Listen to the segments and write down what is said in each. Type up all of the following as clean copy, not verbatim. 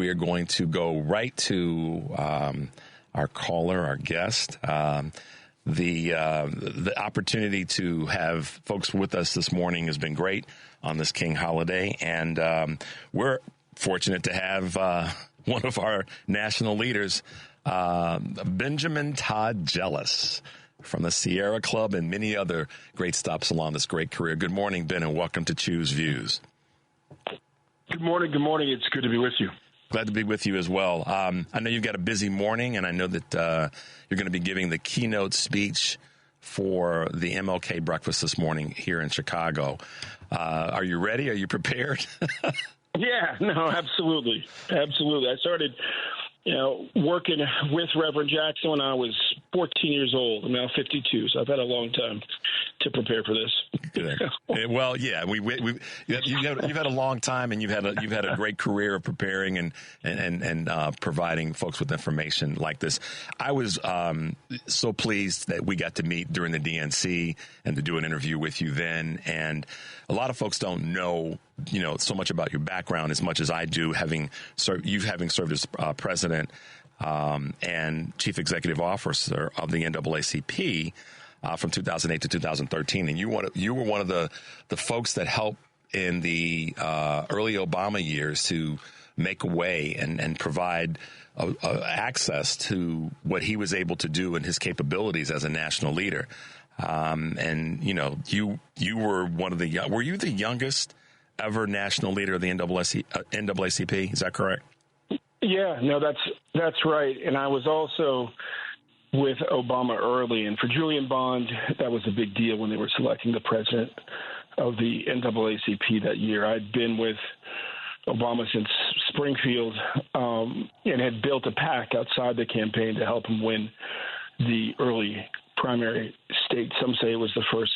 we are going to go right to our caller, our guest. The opportunity to have folks with us this morning has been great on this King holiday, and we're fortunate to have one of our national leaders, Benjamin Todd Jealous, from the Sierra Club and many other great stops along this great career. Good morning, Ben, and welcome to Choose Views. Good morning. Good morning. It's good to be with you. Glad to be with you as well. I know you've got a busy morning, and I know that you're going to be giving the keynote speech for the MLK breakfast this morning here in Chicago. Are you ready? Are you prepared? Yeah, no, absolutely. Absolutely. I started, working with Reverend Jackson when I was 14 years old. I'm now 52, so I've had a long time to prepare for this. Good. Well, yeah, you've had a long time, and you've had a great career of preparing and providing folks with information like this. I was so pleased that we got to meet during the DNC and to do an interview with you then. And a lot of folks don't know, so much about your background as much as I do, having served as president and chief executive officer of the NAACP. From 2008 to 2013, and you were one of the folks that helped in the early Obama years to make a way and provide access to what he was able to do and his capabilities as a national leader. And you were one of were you the youngest ever national leader of the NAACP? Is that correct? Yeah, no, that's right. And I was also with Obama early, and for Julian Bond, that was a big deal when they were selecting the president of the NAACP that year. I'd been with Obama since Springfield and had built a PAC outside the campaign to help him win the early primary state. Some say it was the first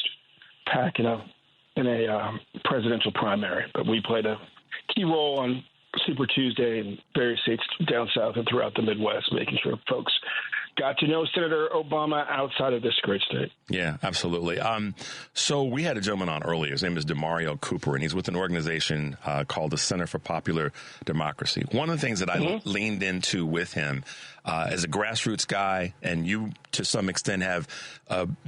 PAC in a presidential primary, but we played a key role on Super Tuesday in various states down south and throughout the Midwest, making sure folks got to know Senator Obama outside of this great state. Yeah, absolutely. So we had a gentleman on earlier. His name is DeMario Cooper, and he's with an organization called the Center for Popular Democracy. One of the things that I leaned into with him as a grassroots guy, and you, to some extent,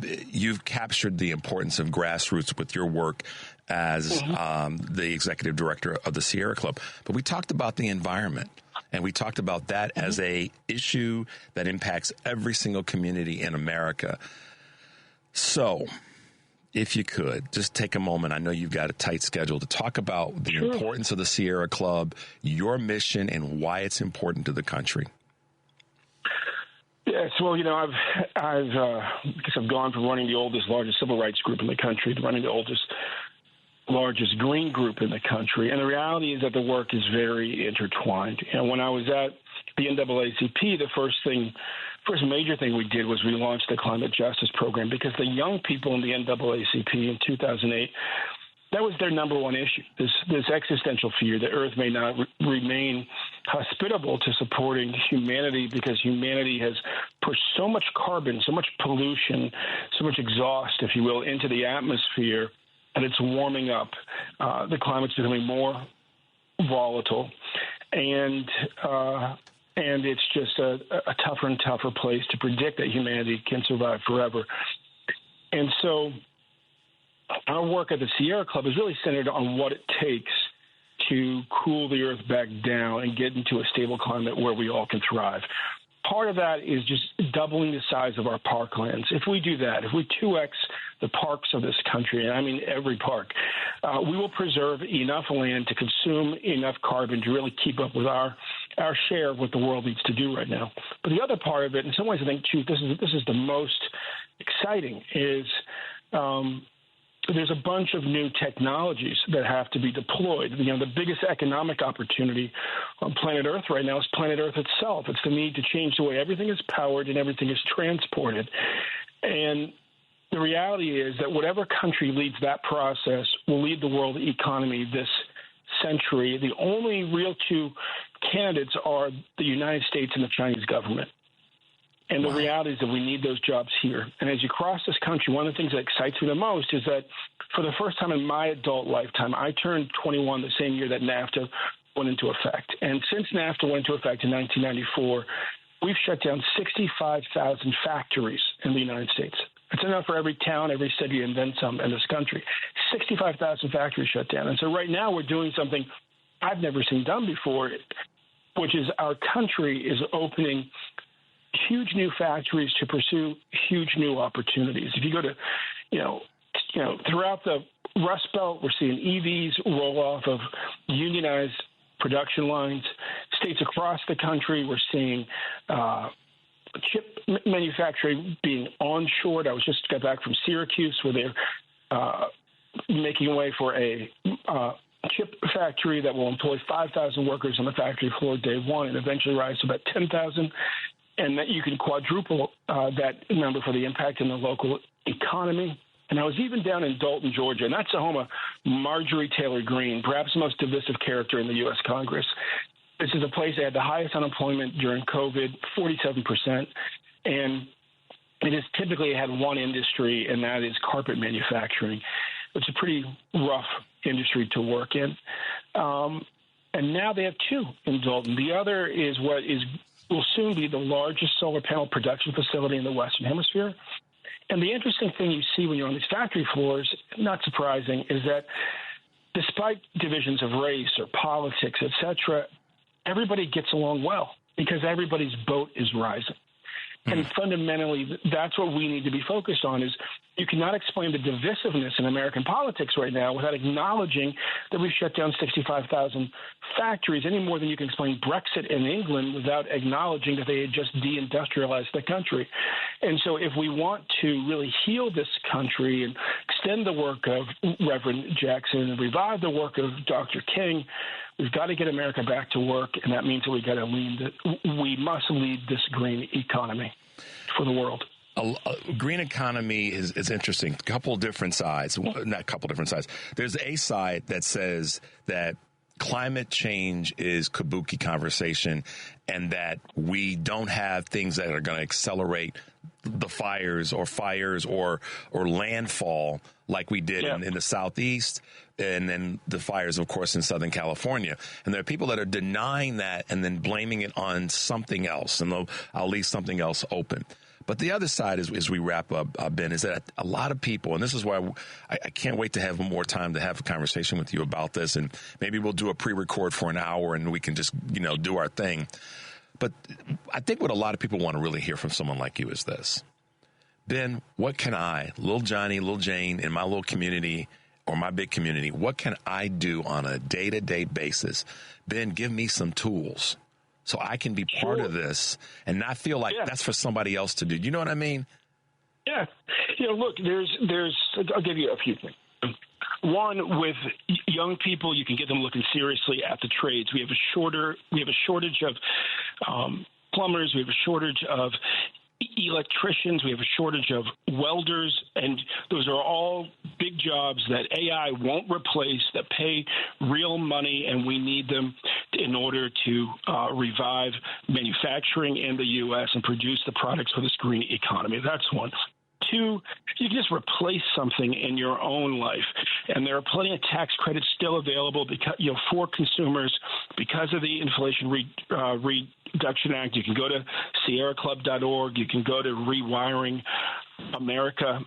you've captured the importance of grassroots with your work as the executive director of the Sierra Club. But we talked about the environment. And we talked about that as a issue that impacts every single community in America. So if you could just take a moment, I know you've got a tight schedule, to talk about the importance of the Sierra Club, your mission, and why it's important to the country. Yes, well, I've because I've gone from running the oldest, largest civil rights group in the country to running the largest green group in the country. And the reality is that the work is very intertwined. When I was at the NAACP, the first major thing we did was we launched the climate justice program, because the young people in the NAACP in 2008, that was their number one issue, this existential fear that Earth may not remain hospitable to supporting humanity, because humanity has pushed so much carbon, so much pollution, so much exhaust, if you will, into the atmosphere, and it's warming up. The climate's becoming more volatile, and it's just a tougher and tougher place to predict that humanity can survive forever. And so our work at the Sierra Club is really centered on what it takes to cool the Earth back down and get into a stable climate where we all can thrive. Part of that is just doubling the size of our parklands. If we do that, if we 2x the parks of this country, and I mean every park, we will preserve enough land to consume enough carbon to really keep up with our share of what the world needs to do right now. But the other part of it, in some ways, I think, Chief, this is the most exciting, is there's a bunch of new technologies that have to be deployed. The biggest economic opportunity on planet Earth right now is planet Earth itself. It's the need to change the way everything is powered and everything is transported. And the reality is that whatever country leads that process will lead the world economy this century. The only real two candidates are the United States and the Chinese government. And the reality is that we need those jobs here. And as you cross this country, one of the things that excites me the most is that for the first time in my adult lifetime, I turned 21 the same year that NAFTA went into effect. And since NAFTA went into effect in 1994, we've shut down 65,000 factories in the United States. It's enough for every town, every city, and then some in this country. 65,000 factories shut down. And so right now we're doing something I've never seen done before, which is our country is opening huge new factories to pursue huge new opportunities. If you go to, throughout the Rust Belt, we're seeing EVs roll off of unionized production lines. States across the country, we're seeing chip manufacturing being onshored. I just got back from Syracuse, where they're making way for a chip factory that will employ 5,000 workers on the factory floor day one and eventually rise to about 10,000. And that you can quadruple that number for the impact in the local economy. And I was even down in Dalton, Georgia, and that's the home of Marjorie Taylor Greene, perhaps the most divisive character in the U.S. Congress. This is a place that had the highest unemployment during COVID, 47%, and it has typically had one industry, and that is carpet manufacturing. It's a pretty rough industry to work in. And now they have two in Dalton. The other is will soon be the largest solar panel production facility in the Western Hemisphere. And the interesting thing you see when you're on these factory floors, not surprising, is that despite divisions of race or politics, et cetera, everybody gets along well because everybody's boat is rising. And fundamentally, that's what we need to be focused on is you cannot explain the divisiveness in American politics right now without acknowledging that we've shut down 65,000 factories any more than you can explain Brexit in England without acknowledging that they had just deindustrialized the country. And so if we want to really heal this country and extend the work of Reverend Jackson and revive the work of Dr. King, we've got to get America back to work, and that means that we must lead this green economy for the world. Green economy is interesting. Couple different sides. Not couple different sides. There's a side that says that climate change is kabuki conversation and that we don't have things that are going to accelerate the fires or landfall like we did in the Southeast, and then the fires, of course, in Southern California. And there are people that are denying that and then blaming it on something else, and I'll leave something else open. But the other side, as we wrap up, Ben, is that a lot of people, and this is why I can't wait to have more time to have a conversation with you about this, and maybe we'll do a pre-record for an hour and we can just, do our thing. But I think what a lot of people want to really hear from someone like you is this. Ben, what can I, little Johnny, little Jane, in my little community or my big community, what can I do on a day-to-day basis? Ben, give me some tools so I can be part of this and not feel like that's for somebody else to do. You know what I mean? Yeah. Look, I'll give you a few things. One, with young people, you can get them looking seriously at the trades. We have a shortage of plumbers. We have a shortage of electricians. We have a shortage of welders, and those are all big jobs that AI won't replace, that pay real money, and we need them in order to revive manufacturing in the U.S. and produce the products for this green economy. That's one. Two, you can just replace something in your own life, and there are plenty of tax credits still available because for consumers because of the Inflation Reduction Act. You can go to SierraClub.org. You can go to Rewiring America.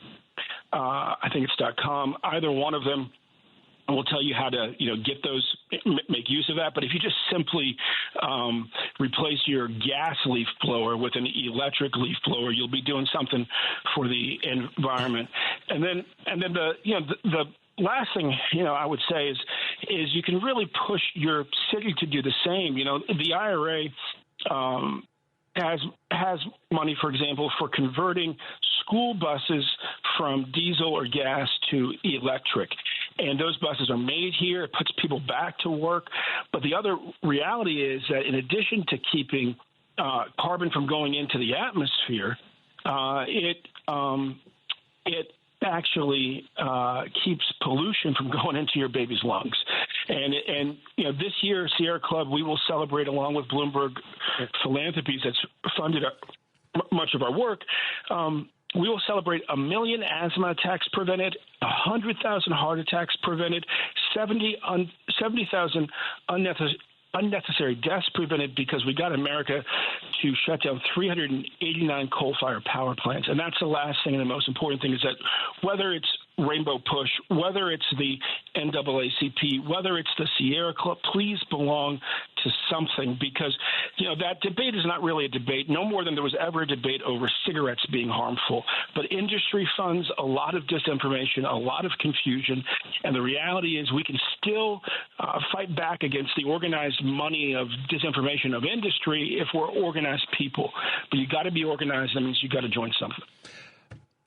I think it's .com. Either one of them will tell you how to get those, make use of that. But if you just simply replace your gas leaf blower with an electric leaf blower, you'll be doing something for the environment. And then the last thing I would say is you can really push your city to do the same. The IRA has money, for example, for converting school buses from diesel or gas to electric. And those buses are made here. It puts people back to work. But the other reality is that in addition to keeping carbon from going into the atmosphere, it actually keeps pollution from going into your baby's lungs. And this year, Sierra Club, we will celebrate, along with Bloomberg Philanthropies that's funded much of our work, we will celebrate 1 million asthma attacks prevented, 100,000 heart attacks prevented, 70,000 unnecessary deaths prevented because we got America to shut down 389 coal-fired power plants. And that's the last thing and the most important thing is that whether it's Rainbow Push, whether it's the NAACP, whether it's the Sierra Club, please belong to something because, that debate is not really a debate, no more than there was ever a debate over cigarettes being harmful. But industry funds a lot of disinformation, a lot of confusion, and the reality is we can still fight back against the organized money of disinformation of industry if we're organized people. But you got to be organized. That means you got to join something.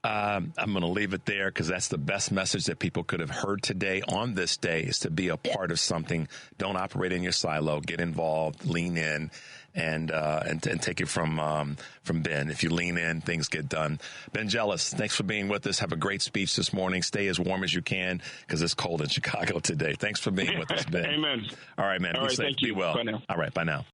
I'm going to leave it there because that's the best message that people could have heard today on this day is to be a part of something. Don't operate in your silo. Get involved, lean in, and take it from Ben. If you lean in, things get done. Ben Jealous, thanks for being with us. Have a great speech this morning. Stay as warm as you can because it's cold in Chicago today. Thanks for being with us, Ben. Amen. All right, man. All right, be safe. thank you. Be well. Bye now. All right. Bye now.